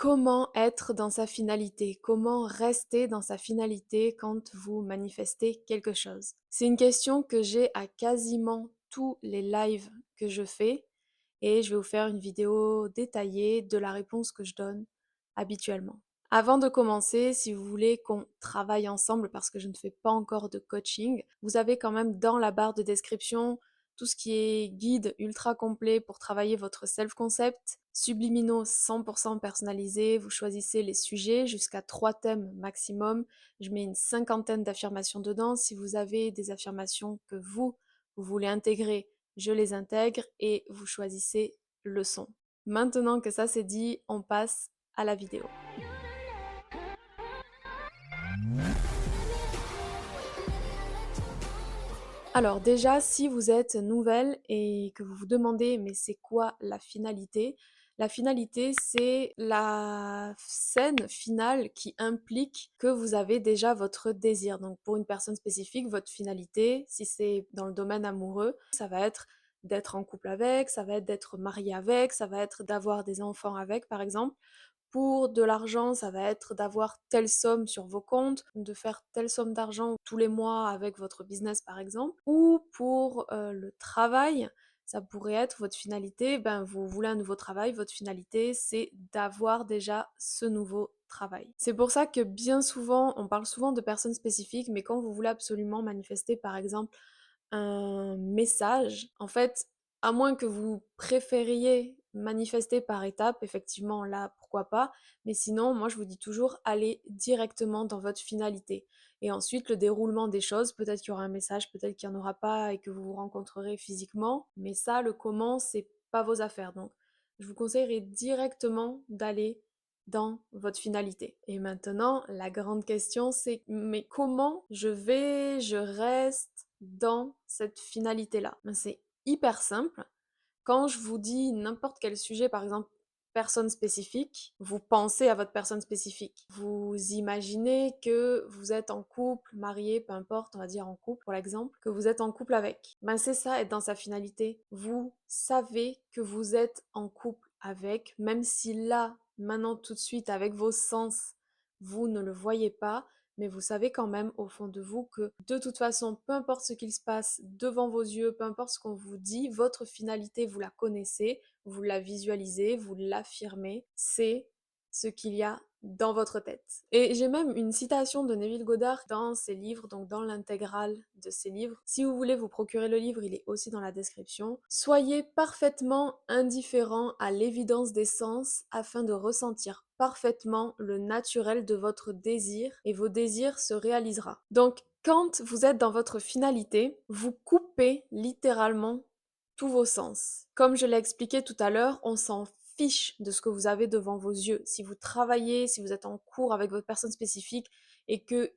Comment être dans sa finalité? Comment rester dans sa finalité quand vous manifestez quelque chose? C'est une question que j'ai à quasiment tous les lives que je fais et je vais vous faire une vidéo détaillée de la réponse que je donne habituellement. Avant de commencer, si vous voulez qu'on travaille ensemble, parce que je ne fais pas encore de coaching, vous avez quand même dans la barre de description tout ce qui est guide ultra complet pour travailler votre self-concept, subliminaux 100% personnalisés, vous choisissez les sujets jusqu'à 3 thèmes maximum, je mets une cinquantaine d'affirmations dedans, si vous avez des affirmations que vous voulez intégrer, je les intègre et vous choisissez le son. Maintenant que ça c'est dit, on passe à la vidéo. Alors déjà, si vous êtes nouvelle et que vous vous demandez mais c'est quoi la finalité? La finalité, c'est la scène finale qui implique que vous avez déjà votre désir. Donc pour une personne spécifique, votre finalité, si c'est dans le domaine amoureux, ça va être d'être en couple avec, ça va être d'être marié avec, ça va être d'avoir des enfants avec, par exemple. Pour de l'argent, ça va être d'avoir telle somme sur vos comptes, de faire telle somme d'argent tous les mois avec votre business par exemple. Ou pour le travail, ça pourrait être votre finalité, ben vous voulez un nouveau travail, votre finalité c'est d'avoir déjà ce nouveau travail. C'est pour ça que bien souvent, on parle souvent de personnes spécifiques, mais quand vous voulez absolument manifester par exemple un message, en fait, à moins que vous préfériez manifester par étapes, effectivement, là, pourquoi pas. Mais sinon, moi, je vous dis toujours, allez directement dans votre finalité. Et ensuite, le déroulement des choses, peut-être qu'il y aura un message, peut-être qu'il n'y en aura pas et que vous vous rencontrerez physiquement. Mais ça, le comment, c'est pas vos affaires. Donc, je vous conseillerais directement d'aller dans votre finalité. Et maintenant, la grande question, c'est mais comment je reste dans cette finalité-là? Ben, c'est hyper simple. Quand je vous dis n'importe quel sujet, par exemple, personne spécifique, vous pensez à votre personne spécifique. Vous imaginez que vous êtes en couple, marié, peu importe, on va dire en couple pour l'exemple, que vous êtes en couple avec. Ben c'est ça, être dans sa finalité. Vous savez que vous êtes en couple avec, même si là, maintenant, tout de suite, avec vos sens, vous ne le voyez pas, mais vous savez quand même au fond de vous que de toute façon, peu importe ce qu'il se passe devant vos yeux, peu importe ce qu'on vous dit, votre finalité, vous la connaissez, vous la visualisez, vous l'affirmez, c'est ce qu'il y a dans votre tête. Et j'ai même une citation de Neville Goddard dans ses livres, donc dans l'intégrale de ses livres. Si vous voulez vous procurer le livre, il est aussi dans la description. Soyez parfaitement indifférent à l'évidence des sens afin de ressentir parfaitement le naturel de votre désir et vos désirs se réalisera. Donc, quand vous êtes dans votre finalité, vous coupez littéralement tous vos sens. Comme je l'ai expliqué tout à l'heure, on s'en fiche de ce que vous avez devant vos yeux. Si vous travaillez, si vous êtes en cours avec votre personne spécifique et que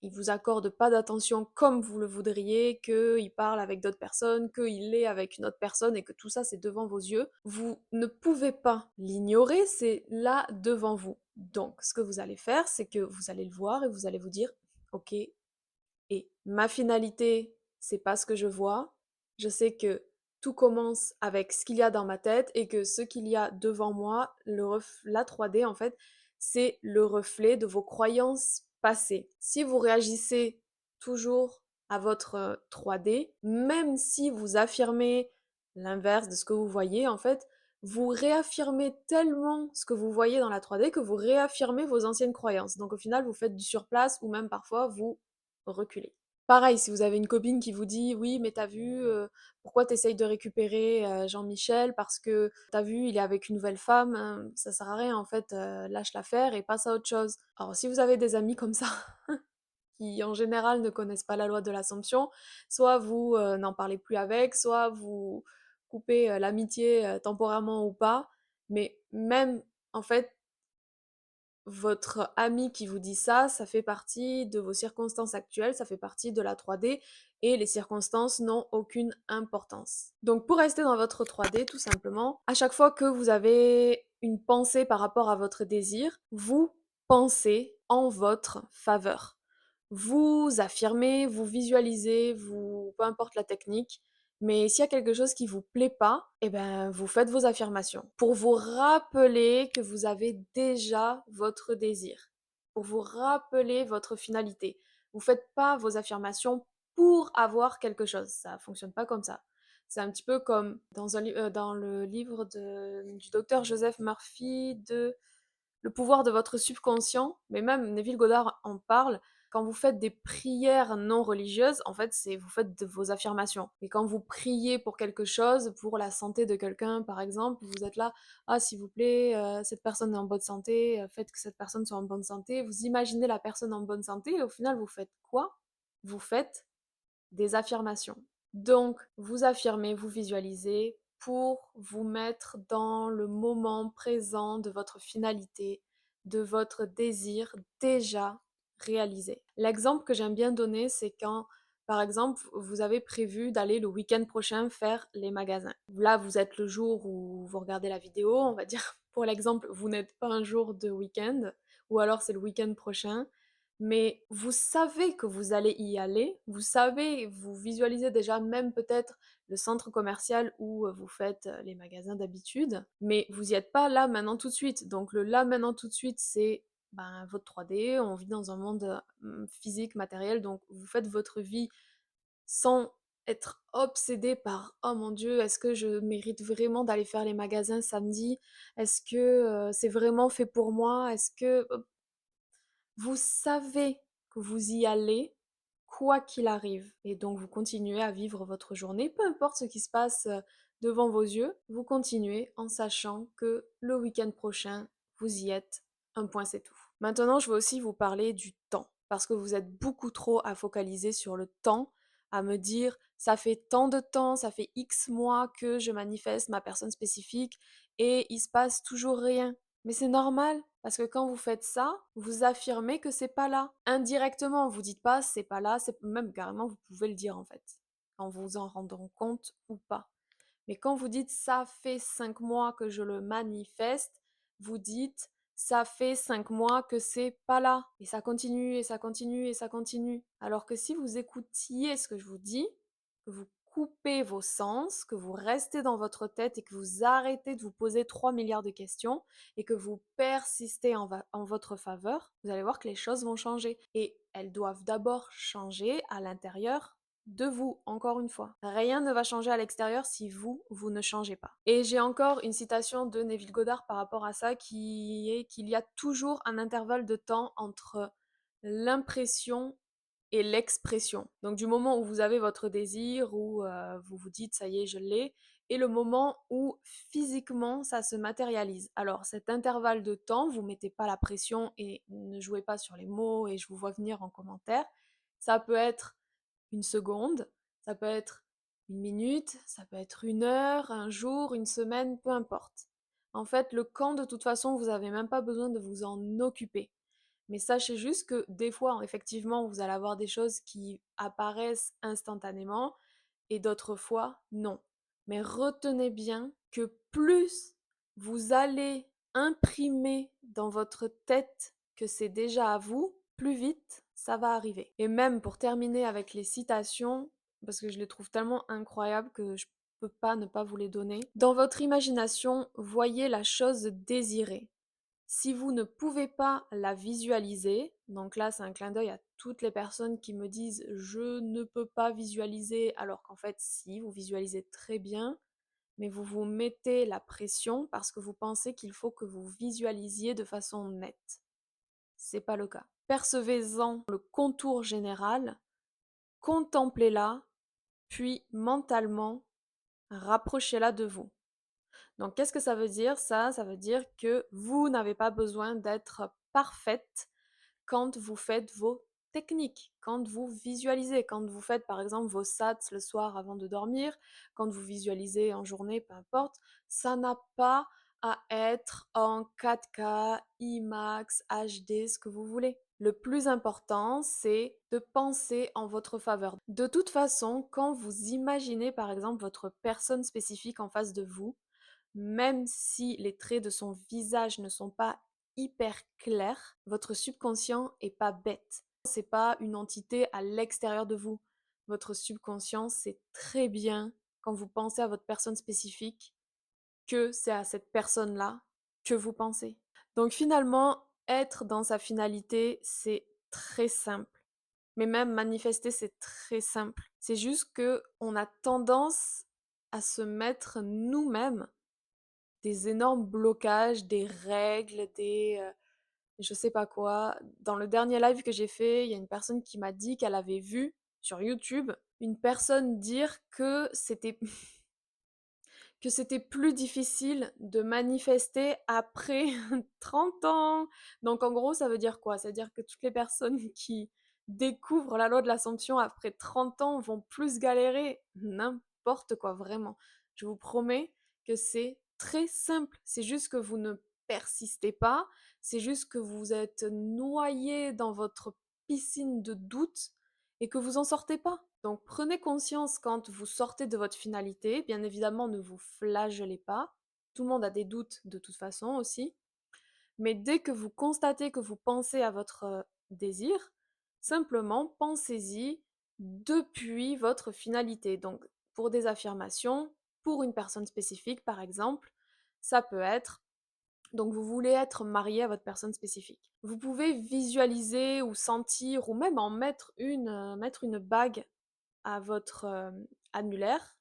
il vous accorde pas d'attention comme vous le voudriez, qu'il parle avec d'autres personnes, qu'il est avec une autre personne et que tout ça c'est devant vos yeux, vous ne pouvez pas l'ignorer, c'est là devant vous. Donc ce que vous allez faire, c'est que vous allez le voir et vous allez vous dire, ok, et ma finalité, c'est pas ce que je vois. Je sais que tout commence avec ce qu'il y a dans ma tête et que ce qu'il y a devant moi, la 3D en fait, c'est le reflet de vos croyances passées. Si vous réagissez toujours à votre 3D, même si vous affirmez l'inverse de ce que vous voyez, en fait, vous réaffirmez tellement ce que vous voyez dans la 3D que vous réaffirmez vos anciennes croyances. Donc au final, vous faites du surplace ou même parfois vous reculer. Pareil, si vous avez une copine qui vous dit: «Oui, mais t'as vu, pourquoi t'essayes de récupérer, Jean-Michel parce que t'as vu, il est avec une nouvelle femme, ça sert à rien en fait, lâche l'affaire et passe à autre chose». Alors si vous avez des amis comme ça, qui en général ne connaissent pas la loi de l'Assomption, soit vous, n'en parlez plus avec, soit vous coupez, l'amitié, temporairement ou pas, mais même en fait votre ami qui vous dit ça fait partie de vos circonstances actuelles, ça fait partie de la 3D et les circonstances n'ont aucune importance. Donc pour rester dans votre 3D, tout simplement, à chaque fois que vous avez une pensée par rapport à votre désir, vous pensez en votre faveur. Vous affirmez, vous visualisez, peu importe la technique, Mais s'il y a quelque chose qui vous plaît pas, eh ben, vous faites vos affirmations pour vous rappeler que vous avez déjà votre désir, pour vous rappeler votre finalité. Vous faites pas vos affirmations pour avoir quelque chose, ça fonctionne pas comme ça. C'est un petit peu comme dans le livre du docteur Joseph Murphy de Le pouvoir de votre subconscient, mais même Neville Goddard en parle. Quand vous faites des prières non religieuses, en fait, c'est vous faites de vos affirmations. Et quand vous priez pour quelque chose, pour la santé de quelqu'un, par exemple, vous êtes là, ah, s'il vous plaît, cette personne est en bonne santé, faites que cette personne soit en bonne santé. Vous imaginez la personne en bonne santé, et au final, vous faites quoi? Vous faites des affirmations. Donc, vous affirmez, vous visualisez pour vous mettre dans le moment présent de votre finalité, de votre désir déjà réalisé. L'exemple que j'aime bien donner, c'est quand, par exemple, vous avez prévu d'aller le week-end prochain faire les magasins. Là, vous êtes le jour où vous regardez la vidéo, on va dire, pour l'exemple, vous n'êtes pas un jour de week-end, ou alors c'est le week-end prochain, mais vous savez que vous allez y aller, vous savez, vous visualisez déjà même peut-être le centre commercial où vous faites les magasins d'habitude, mais vous n'y êtes pas là maintenant tout de suite. Donc le là maintenant tout de suite, c'est ben, votre 3D, on vit dans un monde physique, matériel, donc vous faites votre vie sans être obsédé par oh mon Dieu, est-ce que je mérite vraiment d'aller faire les magasins samedi? Est-ce que c'est vraiment fait pour moi? Est-ce que vous savez que vous y allez, quoi qu'il arrive. Et donc vous continuez à vivre votre journée, peu importe ce qui se passe devant vos yeux, vous continuez en sachant que le week-end prochain, vous y êtes. Un point, c'est tout. Maintenant, je veux aussi vous parler du temps, parce que vous êtes beaucoup trop à focaliser sur le temps, à me dire, ça fait tant de temps, ça fait X mois que je manifeste ma personne spécifique, et il se passe toujours rien. Mais c'est normal, parce que quand vous faites ça, vous affirmez que c'est pas là. Indirectement, vous dites pas c'est pas là, c'est même carrément vous pouvez le dire en fait, en vous en rendant compte ou pas. Mais quand vous dites ça fait 5 mois que je le manifeste, vous dites ça fait 5 mois que c'est pas là. Et ça continue et ça continue et ça continue. Alors que si vous écoutiez ce que je vous dis, que vous coupez vos sens, que vous restez dans votre tête et que vous arrêtez de vous poser 3 milliards de questions et que vous persistez en votre faveur, vous allez voir que les choses vont changer. Et elles doivent d'abord changer à l'intérieur de vous, encore une fois. Rien ne va changer à l'extérieur si vous ne changez pas. Et j'ai encore une citation de Neville Goddard par rapport à ça qui est qu'il y a toujours un intervalle de temps entre l'impression et l'expression. Donc du moment où vous avez votre désir, où vous vous dites ça y est, je l'ai, et le moment où physiquement ça se matérialise. Alors cet intervalle de temps, vous mettez pas la pression et ne jouez pas sur les mots et je vous vois venir en commentaire. Ça peut être une seconde, ça peut être une minute, ça peut être une heure, un jour, une semaine, peu importe. En fait, le quand, de toute façon, vous n'avez même pas besoin de vous en occuper. Mais sachez juste que des fois, effectivement, vous allez avoir des choses qui apparaissent instantanément et d'autres fois, non. Mais retenez bien que plus vous allez imprimer dans votre tête que c'est déjà à vous, plus vite ça va arriver. Et même pour terminer avec les citations, parce que je les trouve tellement incroyables que je peux pas ne pas vous les donner. Dans votre imagination, voyez la chose désirée. Si vous ne pouvez pas la visualiser, donc là c'est un clin d'œil à toutes les personnes qui me disent je ne peux pas visualiser, alors qu'en fait si, vous visualisez très bien, mais vous vous mettez la pression parce que vous pensez qu'il faut que vous visualisiez de façon nette. C'est pas le cas. Percevez-en le contour général, contemplez-la, puis mentalement rapprochez-la de vous. Donc, qu'est-ce que ça veut dire ça veut dire que vous n'avez pas besoin d'être parfaite quand vous faites vos techniques, quand vous visualisez, quand vous faites par exemple vos sats le soir avant de dormir, quand vous visualisez en journée, peu importe, ça n'a pas à être en 4K, IMAX, HD, ce que vous voulez. Le plus important, c'est de penser en votre faveur. De toute façon, quand vous imaginez par exemple votre personne spécifique en face de vous, même si les traits de son visage ne sont pas hyper clairs, votre subconscient est pas bête. C'est pas une entité à l'extérieur de vous. Votre subconscient sait très bien quand vous pensez à votre personne spécifique que c'est à cette personne-là que vous pensez. Donc finalement, être dans sa finalité, c'est très simple. Mais même manifester, c'est très simple. C'est juste que on a tendance à se mettre nous-mêmes des énormes blocages, des règles, je sais pas quoi. Dans le dernier live que j'ai fait, il y a une personne qui m'a dit qu'elle avait vu sur YouTube une personne dire que c'était plus difficile de manifester après 30 ans. Donc en gros, ça veut dire quoi? Ça veut dire que toutes les personnes qui découvrent la loi de l'Assomption après 30 ans vont plus galérer. N'importe quoi, vraiment. Je vous promets que c'est très simple. C'est juste que vous ne persistez pas. C'est juste que vous êtes noyé dans votre piscine de doute et que vous en sortez pas. Donc prenez conscience quand vous sortez de votre finalité. Bien évidemment, ne vous flagellez pas. Tout le monde a des doutes de toute façon aussi. Mais dès que vous constatez que vous pensez à votre désir, simplement pensez-y depuis votre finalité. Donc pour des affirmations, pour une personne spécifique par exemple, ça peut être donc vous voulez être marié à votre personne spécifique. Vous pouvez visualiser ou sentir ou même en mettre une bague à votre annulaire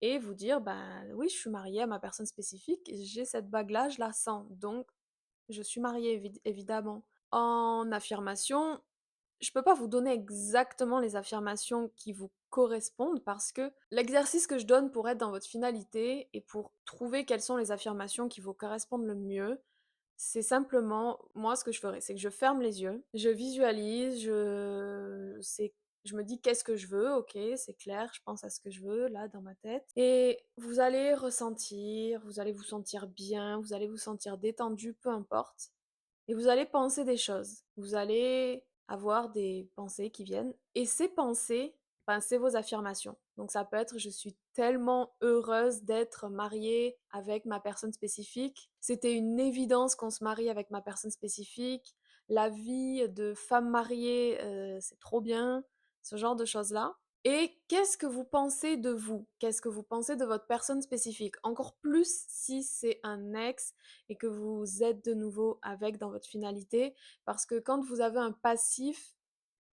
et vous dire ben oui, je suis mariée à ma personne spécifique, j'ai cette bague-là, je la sens, donc je suis mariée évidemment. En affirmation, je peux pas vous donner exactement les affirmations qui vous correspondent parce que l'exercice que je donne pour être dans votre finalité et pour trouver quelles sont les affirmations qui vous correspondent le mieux, c'est simplement, moi, ce que je ferais, c'est que je ferme les yeux, je visualise, je me dis qu'est-ce que je veux, ok, c'est clair, je pense à ce que je veux là dans ma tête. Et vous allez ressentir, vous allez vous sentir bien, vous allez vous sentir détendu, peu importe. Et vous allez penser des choses. Vous allez avoir des pensées qui viennent. Et ces pensées, ben, c'est vos affirmations. Donc ça peut être je suis tellement heureuse d'être mariée avec ma personne spécifique. C'était une évidence qu'on se marie avec ma personne spécifique. La vie de femme mariée, c'est trop bien. Ce genre de choses-là. Et qu'est-ce que vous pensez de vous? Qu'est-ce que vous pensez de votre personne spécifique? Encore plus si c'est un ex et que vous êtes de nouveau avec dans votre finalité. Parce que quand vous avez un passif,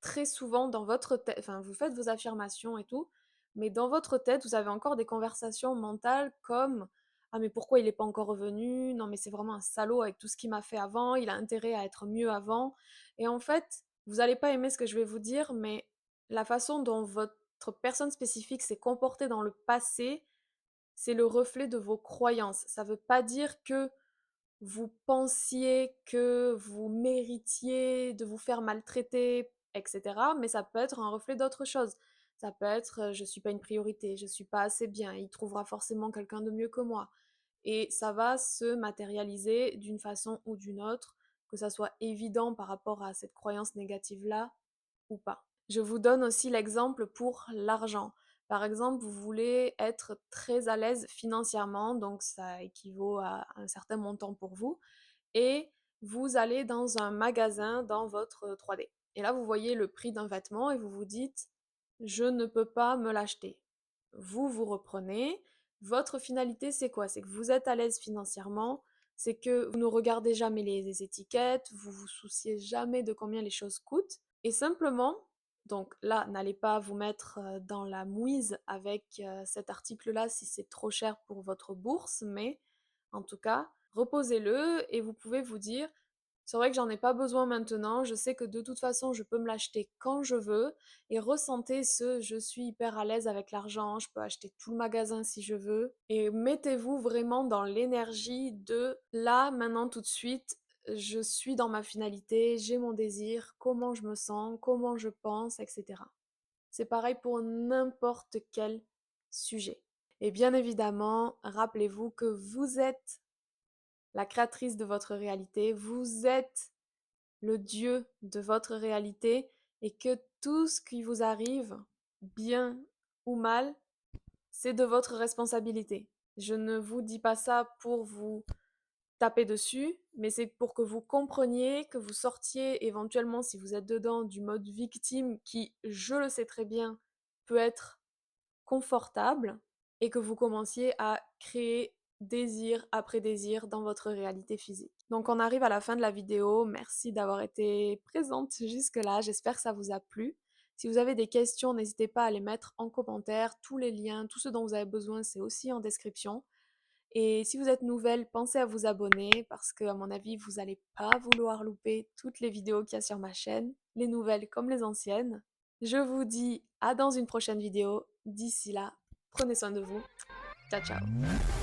très souvent dans votre tête, enfin vous faites vos affirmations et tout, mais dans votre tête, vous avez encore des conversations mentales comme ah mais pourquoi il n'est pas encore revenu? Non mais c'est vraiment un salaud avec tout ce qu'il m'a fait avant, il a intérêt à être mieux avant. Et en fait, vous n'allez pas aimer ce que je vais vous dire, mais la façon dont votre personne spécifique s'est comportée dans le passé, c'est le reflet de vos croyances. Ça ne veut pas dire que vous pensiez que vous méritiez de vous faire maltraiter, etc. Mais ça peut être un reflet d'autre chose. Ça peut être je suis pas une priorité, je suis pas assez bien, il trouvera forcément quelqu'un de mieux que moi. Et ça va se matérialiser d'une façon ou d'une autre, que ça soit évident par rapport à cette croyance négative-là ou pas. Je vous donne aussi l'exemple pour l'argent. Par exemple, vous voulez être très à l'aise financièrement, donc ça équivaut à un certain montant pour vous, et vous allez dans un magasin dans votre 3D. Et là, vous voyez le prix d'un vêtement et vous vous dites, je ne peux pas me l'acheter. Vous vous reprenez. Votre finalité, c'est quoi? C'est que vous êtes à l'aise financièrement, c'est que vous ne regardez jamais les étiquettes, vous vous souciez jamais de combien les choses coûtent, et simplement, donc là, n'allez pas vous mettre dans la mouise avec cet article-là si c'est trop cher pour votre bourse, mais en tout cas, reposez-le et vous pouvez vous dire, c'est vrai que j'en ai pas besoin maintenant, je sais que de toute façon je peux me l'acheter quand je veux et ressentez ce je suis hyper à l'aise avec l'argent, je peux acheter tout le magasin si je veux et mettez-vous vraiment dans l'énergie de là, maintenant, tout de suite, je suis dans ma finalité, j'ai mon désir, comment je me sens, comment je pense, etc. C'est pareil pour n'importe quel sujet. Et bien évidemment, rappelez-vous que vous êtes la créatrice de votre réalité, vous êtes le dieu de votre réalité et que tout ce qui vous arrive, bien ou mal, c'est de votre responsabilité. Je ne vous dis pas ça pour vous taper dessus, mais c'est pour que vous compreniez, que vous sortiez éventuellement, si vous êtes dedans, du mode victime qui, je le sais très bien, peut être confortable et que vous commenciez à créer désir après désir dans votre réalité physique. Donc on arrive à la fin de la vidéo, merci d'avoir été présente jusque-là, j'espère que ça vous a plu. Si vous avez des questions, n'hésitez pas à les mettre en commentaire, tous les liens, tout ce dont vous avez besoin, c'est aussi en description. Et si vous êtes nouvelle, pensez à vous abonner parce que, à mon avis, vous n'allez pas vouloir louper toutes les vidéos qu'il y a sur ma chaîne, les nouvelles comme les anciennes. Je vous dis à dans une prochaine vidéo. D'ici là, prenez soin de vous. Ciao ciao.